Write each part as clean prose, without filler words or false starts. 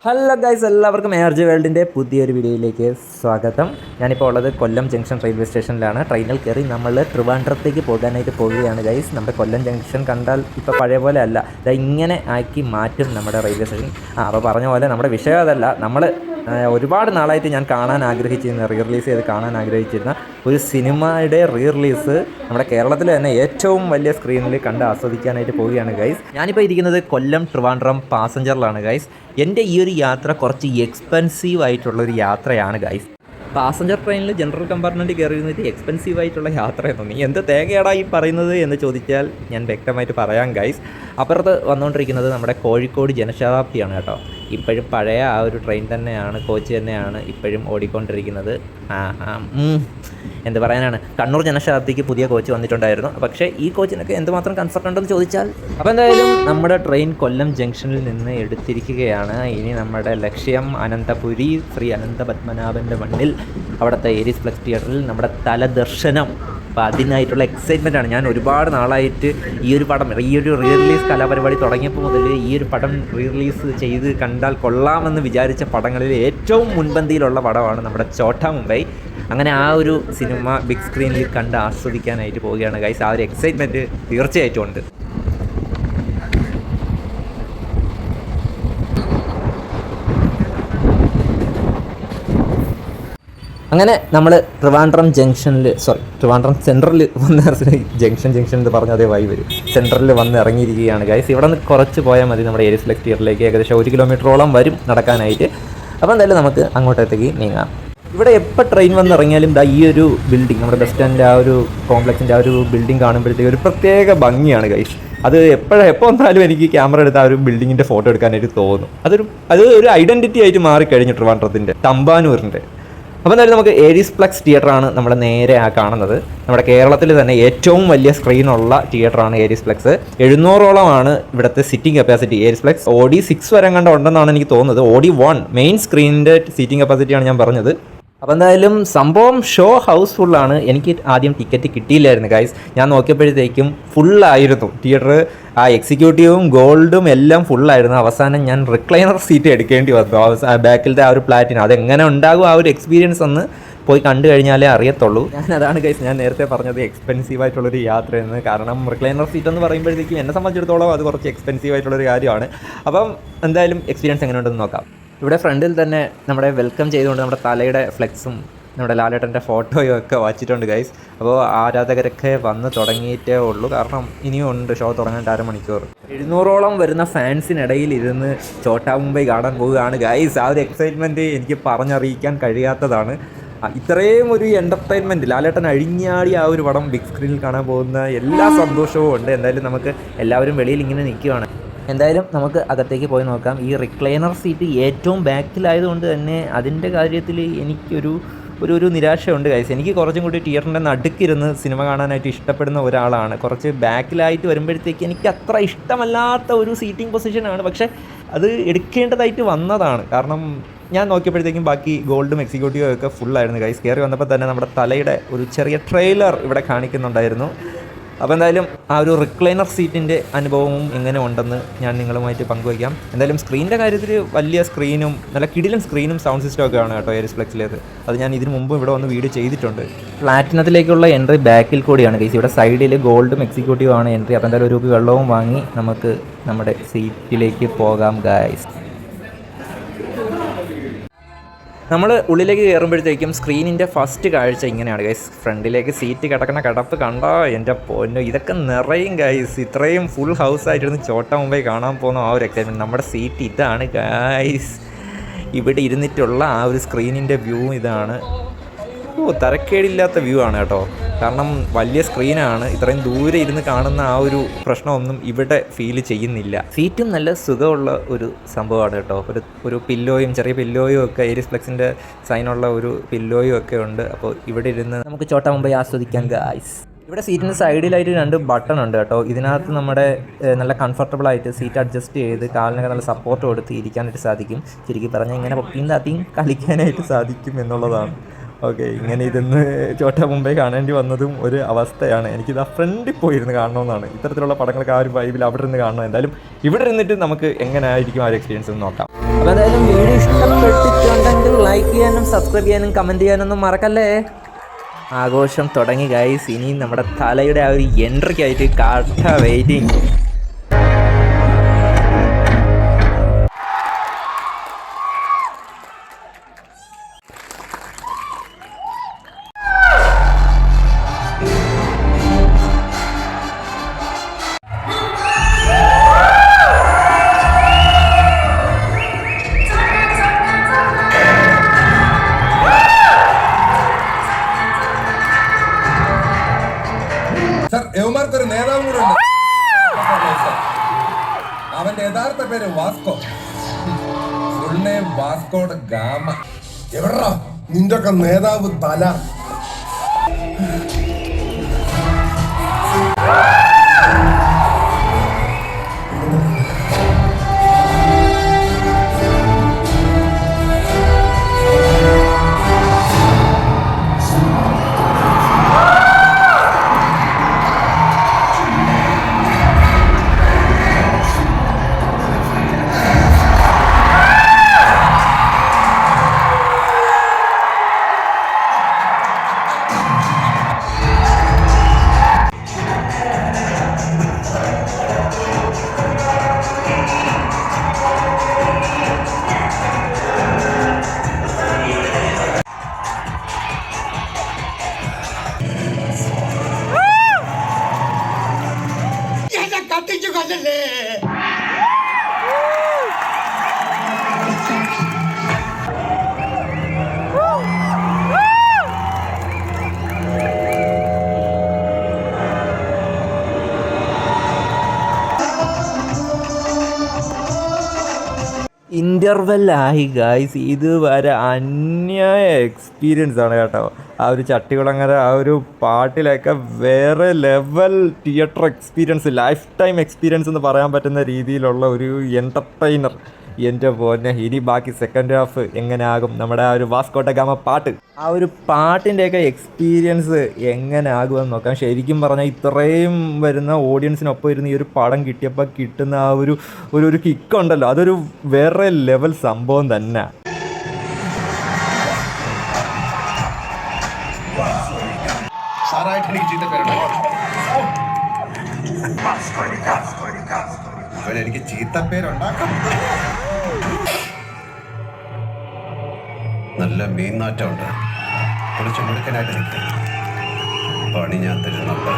Hello guys, എല്ലാവർക്കും ARJ വേൾഡിൻ്റെ പുതിയൊരു വീഡിയോയിലേക്ക് സ്വാഗതം. ഞാനിപ്പോൾ ഉള്ളത് കൊല്ലം ജംഗ്ഷൻ റെയിൽവേ സ്റ്റേഷനിലാണ്. ട്രെയിനിൽ കയറി നമ്മൾ ട്രിവാൻഡ്രത്തേക്ക് പോകാനായിട്ട് പോവുകയാണ് ഗൈസ്. നമ്മുടെ കൊല്ലം ജംഗ്ഷൻ കണ്ടാൽ ഇപ്പോൾ പഴയ പോലെ അല്ല, ഇങ്ങനെ ആക്കി മാറ്റും നമ്മുടെ റെയിൽവേ സ്റ്റേഷൻ. അപ്പോൾ പറഞ്ഞ പോലെ നമ്മുടെ വിഷയം അതല്ല. നമ്മൾ ഒരുപാട് നാളായിട്ട് ഞാൻ കാണാൻ ആഗ്രഹിച്ചിരുന്ന, റിലീസ് ചെയ്ത് കാണാൻ ആഗ്രഹിച്ചിരുന്ന ഒരു സിനിമയുടെ റിലീസ് നമ്മുടെ കേരളത്തിൽ തന്നെ ഏറ്റവും വലിയ സ്ക്രീനിൽ കണ്ട് ആസ്വദിക്കാനായിട്ട് പോവുകയാണ് ഗൈസ്. ഞാനിപ്പോൾ ഇരിക്കുന്നത് കൊല്ലം ട്രിവാൻഡ്രം പാസഞ്ചറിലാണ് ഗൈസ്. എൻ്റെ ഈ ഒരു യാത്ര കുറച്ച് എക്സ്പെൻസീവ് ആയിട്ടുള്ളൊരു യാത്രയാണ് ഗൈസ്. പാസഞ്ചർ ട്രെയിനിൽ ജനറൽ കമ്പാർട്ട്മെൻറ്റ് കയറിയിരുന്നിട്ട് എക്സ്പെൻസീവ് ആയിട്ടുള്ള യാത്രയെന്നോ നീ എന്ത് തേങ്ങയാടാ ഈ പറയുന്നത് എന്ന് ചോദിച്ചാൽ ഞാൻ വ്യക്തമായിട്ട് പറയാം ഗൈസ്. അപ്പുറത്ത് വന്നുകൊണ്ടിരിക്കുന്നത് നമ്മുടെ കോഴിക്കോട് ജനശതാബ്ദിയാണ് കേട്ടോ. ഇപ്പോഴും പഴയ ആ ഒരു ട്രെയിൻ തന്നെയാണ്, കോച്ച് തന്നെയാണ് ഇപ്പോഴും ഓടിക്കൊണ്ടിരിക്കുന്നത്. എന്ത് പറയാനാണ്, കണ്ണൂർ ജനശതാബ്ദിക്ക് പുതിയ കോച്ച് വന്നിട്ടുണ്ടായിരുന്നു. പക്ഷേ ഈ കോച്ചിനൊക്കെ എന്തുമാത്രം കംഫർട്ട് ഉണ്ടെന്ന് ചോദിച്ചാൽ, അപ്പോൾ എന്തായാലും നമ്മുടെ ട്രെയിൻ കൊല്ലം ജംഗ്ഷനിൽ നിന്ന് എടുത്തിരിക്കുകയാണ്. ഇനി നമ്മുടെ ലക്ഷ്യം അനന്തപുരി ശ്രീ അനന്തപത്മനാഭൻ്റെ മണ്ണിൽ, അവിടുത്തെ ഏരീസ് ഫ്ലെക്സ് തിയേറ്ററിൽ നമ്മുടെ തലദർശനം. അപ്പോൾ അതിനായിട്ടുള്ള എക്സൈറ്റ്മെൻറ്റാണ്. ഞാൻ ഒരുപാട് നാളായിട്ട് ഈ ഒരു പടം, ഈ ഒരു റിലീസ് കലാപരിപാടി തുടങ്ങിയപ്പോൾ മുതൽ ഈ ഒരു പടം റിലീസ് ചെയ്ത് കണ്ടാൽ കൊള്ളാമെന്ന് വിചാരിച്ച പടങ്ങളിൽ ഏറ്റവും മുൻപന്തിയിലുള്ള പടമാണ് നമ്മുടെ ഛോട്ടാ മുംബൈ. അങ്ങനെ ആ ഒരു സിനിമ ബിഗ് സ്ക്രീനിൽ കണ്ട് ആസ്വദിക്കാനായിട്ട് പോവുകയാണ് ഗൈസ്. ആ ഒരു എക്സൈറ്റ്മെൻറ്റ് തീർച്ചയായിട്ടും ഉണ്ട്. അങ്ങനെ നമ്മൾ ട്രിവാൻഡ്രം സെൻട്രലിൽ വന്ന് ജംഗ്ഷൻ എന്ന് പറഞ്ഞ അതേ വഴി വരും. സെൻട്രലിൽ വന്ന് ഇറങ്ങിയിരിക്കുകയാണ് ഗൈസ്. ഇവിടെ നിന്ന് കുറച്ച് പോയാൽ മതി നമ്മുടെ ഏരീസ് ഫ്ലെക്സ് തിയേറ്ററിലേക്ക്. ഏകദേശം 1 കിലോമീറ്ററോളം വരും നടക്കാനായിട്ട്. അപ്പോൾ എന്തായാലും നമുക്ക് അങ്ങോട്ടേക്ക് നീങ്ങാം. ഇവിടെ എപ്പോൾ ട്രെയിൻ വന്ന് ഇറങ്ങിയാലും ഈ ഒരു ബിൽഡിംഗ്, നമ്മുടെ ബസ് സ്റ്റാൻഡിൻ്റെ ആ ഒരു കോംപ്ലക്സിൻ്റെ ആ ഒരു ബിൽഡിംഗ് കാണുമ്പോഴത്തേക്ക് ഒരു പ്രത്യേക ഭംഗിയാണ് ഗൈസ്. അത് എപ്പോൾ വന്നാലും എനിക്ക് ക്യാമറ എടുത്ത് ആ ഒരു ബിൽഡിങ്ങിൻ്റെ ഫോട്ടോ എടുക്കാനായിട്ട് തോന്നും. അത് ഒരു ഐഡൻറ്റിറ്റി ആയിട്ട് മാറിക്കഴിഞ്ഞു ട്രിവാൻഡ്രത്തിൻ്റെ, തമ്പാനൂരിൻ്റെ. അപ്പോൾ എന്തായാലും നമുക്ക് ഏരീസ് ഫ്ലെക്സ് തിയേറ്ററാണ് നമ്മൾ നേരെ കാണുന്നത്. നമ്മുടെ കേരളത്തിൽ തന്നെ ഏറ്റവും വലിയ സ്ക്രീനുള്ള തിയേറ്ററാണ് ഏരീസ് ഫ്ലെക്സ്. 700ഓളമാണ് ഇവിടുത്തെ seating capacity. Ariesplex OD 6 വരെ കണ്ട ഉണ്ടെന്നാണ് എനിക്ക് തോന്നുന്നത്. OD 1 മെയിൻ സ്ക്രീനിൻ്റെ സീറ്റിംഗ് കപ്പാസിറ്റിയാണ് ഞാൻ പറഞ്ഞത്. അപ്പോൾ എന്തായാലും സംഭവം ഷോ ഹൗസ്ഫുള്ളാണ്. എനിക്ക് ആദ്യം ടിക്കറ്റ് കിട്ടിയില്ലായിരുന്നു ഗൈസ്. ഞാൻ നോക്കിയപ്പോഴത്തേക്കും ഫുള്ളായിരുന്നു തിയേറ്റർ. ആ എക്സിക്യൂട്ടീവും ഗോൾഡും എല്ലാം ഫുള്ളായിരുന്നു. അവസാനം ഞാൻ റിക്ലൈനർ സീറ്റ് എടുക്കേണ്ടി വന്നു. ബാക്കിലത്തെ ആ ഒരു പ്ലാറ്റിന് അതെങ്ങനെ ഉണ്ടാകും ആ ഒരു എക്സ്പീരിയൻസ് ഒന്ന് പോയി കണ്ടു കഴിഞ്ഞാലേ അറിയത്തുള്ളൂ. അതാണ് ഗൈസ് ഞാൻ നേരത്തെ പറഞ്ഞത് എക്സ്പെൻസീവ് ആയിട്ടുള്ളൊരു യാത്രയെന്ന്. കാരണം റിക്ലൈനർ സീറ്റ് എന്ന് പറയുമ്പോഴത്തേക്കും എന്നെ സംബന്ധിച്ചിടത്തോളം അത് കുറച്ച് എക്സ്പെൻസീവ് ആയിട്ടുള്ളൊരു കാര്യമാണ്. അപ്പം എന്തായാലും എക്സ്പീരിയൻസ് എങ്ങനെ ഉണ്ടെന്ന് നോക്കാം. ഇവിടെ ഫ്രണ്ടിൽ തന്നെ നമ്മുടെ വെൽക്കം ചെയ്തുകൊണ്ട് നമ്മുടെ തലയുടെ ഫ്ലെക്സും നമ്മുടെ ലാലേട്ടൻ്റെ ഫോട്ടോയും ഒക്കെ വച്ചിട്ടുണ്ട് ഗൈസ്. അപ്പോൾ ആരാധകരൊക്കെ വന്ന് തുടങ്ങിയിട്ടേ ഉള്ളൂ. കാരണം ഇനിയും ഉണ്ട് ഷോ തുടങ്ങാൻ 1/2 മണിക്കൂർ. 700ഓളം വരുന്ന ഫാൻസിനിടയിൽ ഇരുന്ന് ഛോട്ടാ മുംബൈ കാണാൻ പോവുകയാണ് ഗൈസ്. ആ ഒരു എക്സൈറ്റ്മെൻറ്റ് എനിക്ക് പറഞ്ഞറിയിക്കാൻ കഴിയാത്തതാണ്. ഇത്രയും ഒരു എൻ്റർടൈൻമെൻറ്റ്, ലാലേട്ടൻ അഴിഞ്ഞാടി ആ ഒരു പടം ബിഗ് സ്ക്രീനിൽ കാണാൻ പോകുന്ന എല്ലാ സന്തോഷവും ഉണ്ട്. എന്തായാലും നമുക്ക് എല്ലാവരും വെളിയിൽ ഇങ്ങനെ നിൽക്കുകയാണ്. എന്തായാലും നമുക്ക് അകത്തേക്ക് പോയി നോക്കാം. ഈ റിക്ലൈനർ സീറ്റ് ഏറ്റവും ബാക്കിലായതുകൊണ്ട് തന്നെ അതിൻ്റെ കാര്യത്തിൽ എനിക്കൊരു നിരാശയുണ്ട് ഗൈസ്. എനിക്ക് കുറച്ചും കൂടി തിയേറ്ററിൻ്റെ നടുക്കിരുന്ന് സിനിമ കാണാനായിട്ട് ഇഷ്ടപ്പെടുന്ന ഒരാളാണ്. കുറച്ച് ബാക്കിലായിട്ട് വരുമ്പോഴത്തേക്ക് എനിക്ക് അത്ര ഇഷ്ടമല്ലാത്ത ഒരു സീറ്റിംഗ് പൊസിഷനാണ്. പക്ഷേ അത് എടുക്കേണ്ടതായിട്ട് വന്നതാണ്. കാരണം ഞാൻ നോക്കിയപ്പോഴത്തേക്കും ബാക്കി ഗോൾഡും എക്സിക്യൂട്ടീവും ഒക്കെ ഫുള്ളായിരുന്നു ഗൈസ്. കയറി വന്നപ്പോൾ തന്നെ നമ്മുടെ തലയുടെ ഒരു ചെറിയ ട്രെയിലർ ഇവിടെ കാണിക്കുന്നുണ്ടായിരുന്നു. അപ്പോൾ എന്തായാലും ആ ഒരു റിക്ലൈനർ സീറ്റിൻ്റെ അനുഭവവും എങ്ങനെ ഉണ്ടെന്ന് ഞാൻ നിങ്ങളുമായിട്ട് പങ്കുവയ്ക്കാം. എന്തായാലും സ്ക്രീനിൻ്റെ കാര്യത്തിൽ വലിയ സ്ക്രീനും നല്ല കിടിലൻ സ്ക്രീനും സൗണ്ട് സിസ്റ്റം ഒക്കെയാണ് കേട്ടോ ഏരീസ് ഫ്ലെക്സിലേത്. അത് ഞാൻ ഇതിന് മുമ്പ് ഇവിടെ വന്ന് വീഡിയോ ചെയ്തിട്ടുണ്ട്. പ്ലാറ്റിനത്തിലേക്കുള്ള എൻട്രി ബാക്കിൽ കൂടിയാണ് ഗൈസ്. ഇവിടെ സൈഡിൽ ഗോൾഡും എക്സിക്യൂട്ടീവും ആണ് എൻട്രി. അപ്പോൾ എന്തായാലും ഒരു വെള്ളവും വാങ്ങി നമുക്ക് നമ്മുടെ സീറ്റിലേക്ക് പോകാം ഗൈസ്. നമ്മൾ ഉള്ളിലേക്ക് കയറുമ്പോഴത്തേക്കും സ്ക്രീനിൻ്റെ ഫസ്റ്റ് കാഴ്ച ഇങ്ങനെയാണ് ഗൈസ്. ഫ്രണ്ടിലേക്ക് സീറ്റ് കിടക്കുന്ന കിടപ്പ് കണ്ടോ എൻ്റെ പൊന്നോ, ഇതൊക്കെ നിറയും ഗൈസ്. ഇത്രയും ഫുൾ ഹൗസായിട്ടിരുന്ന് ഛോട്ടാ മുംബൈ കാണാൻ പോകുന്ന ആ ഒരു എക്സൈറ്റ്മെൻറ്റ്. നമ്മുടെ സീറ്റ് ഇതാണ് ഗൈസ്. ഇവിടെ ഇരുന്നിട്ടുള്ള ആ ഒരു സ്ക്രീനിൻ്റെ വ്യൂ ഇതാണ്. തരക്കേടില്ലാത്ത വ്യൂ ആണ് കേട്ടോ. കാരണം വലിയ സ്ക്രീനാണ്. ഇത്രയും ദൂരെ ഇരുന്ന് കാണുന്ന ആ ഒരു പ്രശ്നമൊന്നും ഇവിടെ ഫീൽ ചെയ്യുന്നില്ല. സീറ്റും നല്ല സുഖമുള്ള ഒരു സംഭവമാണ് കേട്ടോ. ഒരു പില്ലോയും ചെറിയ പില്ലോയും ഒക്കെ ഏരീസ് ഫ്ലെക്സിൻ്റെ സൈനുള്ള ഒരു പില്ലോയും ഒക്കെ ഉണ്ട്. അപ്പോൾ ഇവിടെ ഇരുന്ന് നമുക്ക് ഛോട്ടാ മുംബൈ ആസ്വദിക്കാം ഗൈസ്. ഇവിടെ സീറ്റിന് സൈഡിലായിട്ട് 2 ബട്ടൺ ഉണ്ട് കേട്ടോ. ഇതിനകത്ത് നമ്മുടെ നല്ല കംഫർട്ടബിളായിട്ട് സീറ്റ് അഡ്ജസ്റ്റ് ചെയ്ത് കാലിനൊക്കെ നല്ല സപ്പോർട്ട് കൊടുത്ത് ഇരിക്കാനായിട്ട് സാധിക്കും. ശരിക്കും പറഞ്ഞാൽ ഇങ്ങനെ പൊക്കിയും താത്തിയും കളിക്കാനായിട്ട് സാധിക്കും എന്നുള്ളതാണ്. ഓക്കെ, ഇങ്ങനെ ഇരുന്ന് ഛോട്ടാ മുംബൈ കാണേണ്ടി വന്നതും ഒരു അവസ്ഥയാണ്. എനിക്കിത് ആ ഫ്രണ്ടിൽ പോയിരുന്ന് കാണണമെന്നാണ്. ഇത്തരത്തിലുള്ള പടങ്ങളൊക്കെ ആ ഒരു വൈബിൽ അവിടെ ഇരുന്ന് കാണണം. എന്തായാലും ഇവിടെ ഇരുന്നിട്ട് നമുക്ക് എങ്ങനെ ആയിരിക്കും ആ ഒരു എക്സ്പീരിയൻസ് എന്ന് നോക്കാം. അപ്പോൾ എന്തായാലും വീഡിയോ ഇഷ്ടപ്പെട്ടിട്ടുണ്ടെങ്കിൽ ലൈക്ക് ചെയ്യാനും സബ്സ്ക്രൈബ് ചെയ്യാനും കമൻറ്റ് ചെയ്യാനൊന്നും മറക്കല്ലേ. ആഘോഷം തുടങ്ങി ഗൈസ്. ഇനി നമ്മുടെ തലയുടെ ആ ഒരു എൻട്രിക്കായിട്ട് കാട്ട വെയിറ്റിംഗ്. യവന്മാർക്കൊരു നേതാവും കൂടെ ഉണ്ട്. അവന്റെ യഥാർത്ഥ പേര് Vasco. Full name Vasco da Gama. എവിടാ നിന്റെ ഒക്കെ നേതാവ് തല? ഇൻ്റർവെല്ലായി ഗായ്സ്. ഇതുവരെ അന്യായ എക്സ്പീരിയൻസ് ആണ് കേട്ടോ. ആ ഒരു ചട്ടികുളങ്ങര ആ ഒരു പാട്ടിലൊക്കെ വേറെ level theatre experience, life time experience എന്ന് പറയാൻ പറ്റുന്ന രീതിയിലുള്ള ഒരു എൻ്റർടൈനർ. എൻ്റെ പോന്നെ. ഇനി ബാക്കി സെക്കൻഡ് ഹാഫ് എങ്ങനെയാകും നമ്മുടെ ആ ഒരു വാസ്കോ ഡ ഗാമ പാട്ട്, ആ ഒരു പാട്ടിൻ്റെയൊക്കെ എക്സ്പീരിയൻസ് എങ്ങനെ ആകുമെന്ന് നോക്കാം. ശരിക്കും പറഞ്ഞാൽ ഇത്രയും വരുന്ന ഓഡിയൻസിനൊപ്പം ഇരുന്ന് ഈ ഒരു പടം കിട്ടിയപ്പോൾ കിട്ടുന്ന ആ ഒരു കിക്കുണ്ടല്ലോ, അതൊരു വേറെ ലെവൽ സംഭവം തന്നെ. എനിക്ക് ചീത്തപ്പേരുണ്ടാക്കാം. നല്ല മീൻനാറ്റമുണ്ട്. കുറച്ച് മുഴുക്കനായിട്ട് നിൽക്കും. പണി ഞാൻ തരുന്നുണ്ട്.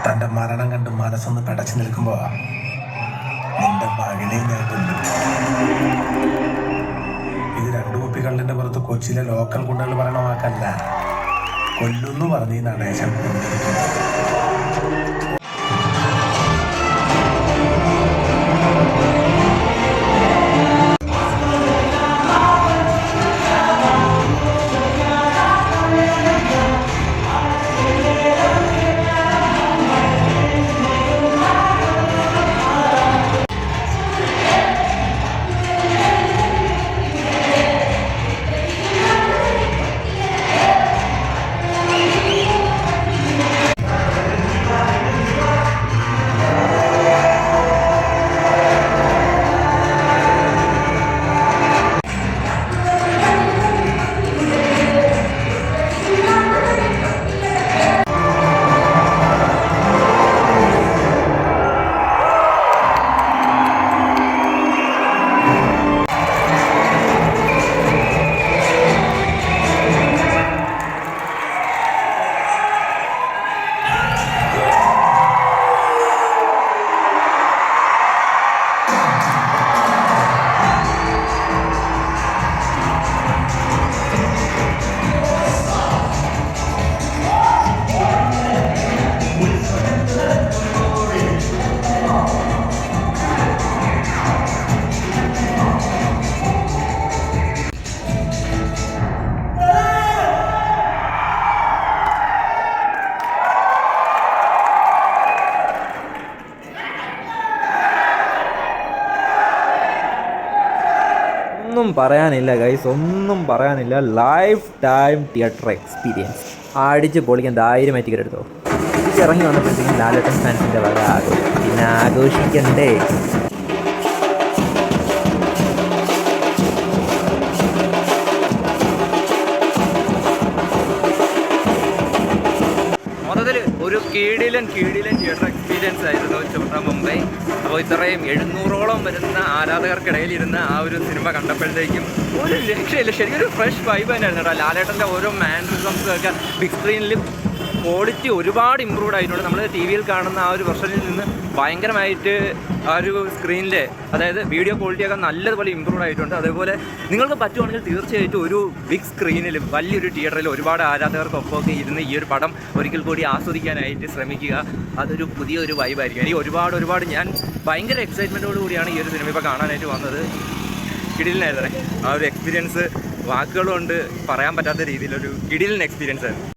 തന്റെ മരണം കണ്ട് മനസ്സൊന്ന് പടച്ചു നിൽക്കുമ്പോ നിന്റെ മകനെ ഞാൻ കൊല്ലും. ഇത് 2 കുപ്പികളുടെ പുറത്ത് കൊച്ചിയിലെ ലോക്കൽ ഗുണ്ടകൾ പറയണ വാക്കല്ല. കൊല്ലുന്നു പറഞ്ഞ് ഈ നടേശൻ കൊണ്ടിരിക്കുന്നു. ഒന്നും പറയാനില്ല ഗൈസ്, ഒന്നും പറയാനില്ല. Life time theatre experience. അടിച്ച് പൊളിക്കാൻ 1000 ടിക്കറ്റ് എടുത്തോ. ഇറങ്ങി വന്നപ്പോഴത്തേക്കും ലാലേട്ടൻ ഫാൻസിൻ്റെ വക ആഘോഷം. പിന്നെ ആഘോഷിക്കണ്ടേ. കീടിലൻ തിയേറ്റർ എക്സ്പീരിയൻസ് ആയിരുന്നു ചോട്ടാ മുംബൈ. അപ്പോൾ ഇത്രയും 700ഓളം വരുന്ന ആരാധകർക്കിടയിൽ ഇരുന്ന് ആ ഒരു സിനിമ കണ്ടപ്പോഴത്തേക്കും ഒരു രക്ഷയില്ല. ശരിക്കും ഒരു ഫ്രഷ് വൈബ് തന്നെയായിരുന്നു കേട്ടോ. ലാലേട്ടൻ്റെ ഓരോ മാനറിസംസും ഒക്കെ ബിഗ് സ്ക്രീനിൽ ക്വാളിറ്റി ഒരുപാട് ഇമ്പ്രൂവ്ഡ് ആയിട്ടുണ്ട്. നമ്മൾ ടി വിയിൽ കാണുന്ന ആ ഒരു വെർഷനിൽ നിന്ന് ഭയങ്കരമായിട്ട് ആ ഒരു സ്ക്രീനിൽ, അതായത് വീഡിയോ ക്വാളിറ്റിയൊക്കെ നല്ലതുപോലെ ഇമ്പ്രൂവ്ഡ് ആയിട്ടുണ്ട്. അതേപോലെ നിങ്ങൾക്ക് പറ്റുവാണെങ്കിൽ തീർച്ചയായിട്ടും ഒരു ബിഗ് സ്ക്രീനിൽ വലിയൊരു തിയേറ്ററിൽ ഒരുപാട് ആരാധകർക്കൊപ്പമൊക്കെ ഇരുന്ന് ഈ ഒരു പടം ഒരിക്കൽ കൂടി ആസ്വദിക്കാനായിട്ട് ശ്രമിക്കുക. അതൊരു പുതിയൊരു വൈബായിരിക്കും. എനിക്ക് ഒരുപാട് ഞാൻ ഭയങ്കര എക്സൈറ്റ്മെൻറ്റോട് കൂടിയാണ് ഈ ഒരു സിനിമ ഇപ്പോൾ കാണാനായിട്ട് വന്നത്. കിടിലിനായിരുന്നേ ആ ഒരു എക്സ്പീരിയൻസ്. വാക്കുകളുണ്ട് പറയാൻ പറ്റാത്ത രീതിയിലൊരു കിടിലിൻ എക്സ്പീരിയൻസ് ആയിരുന്നു.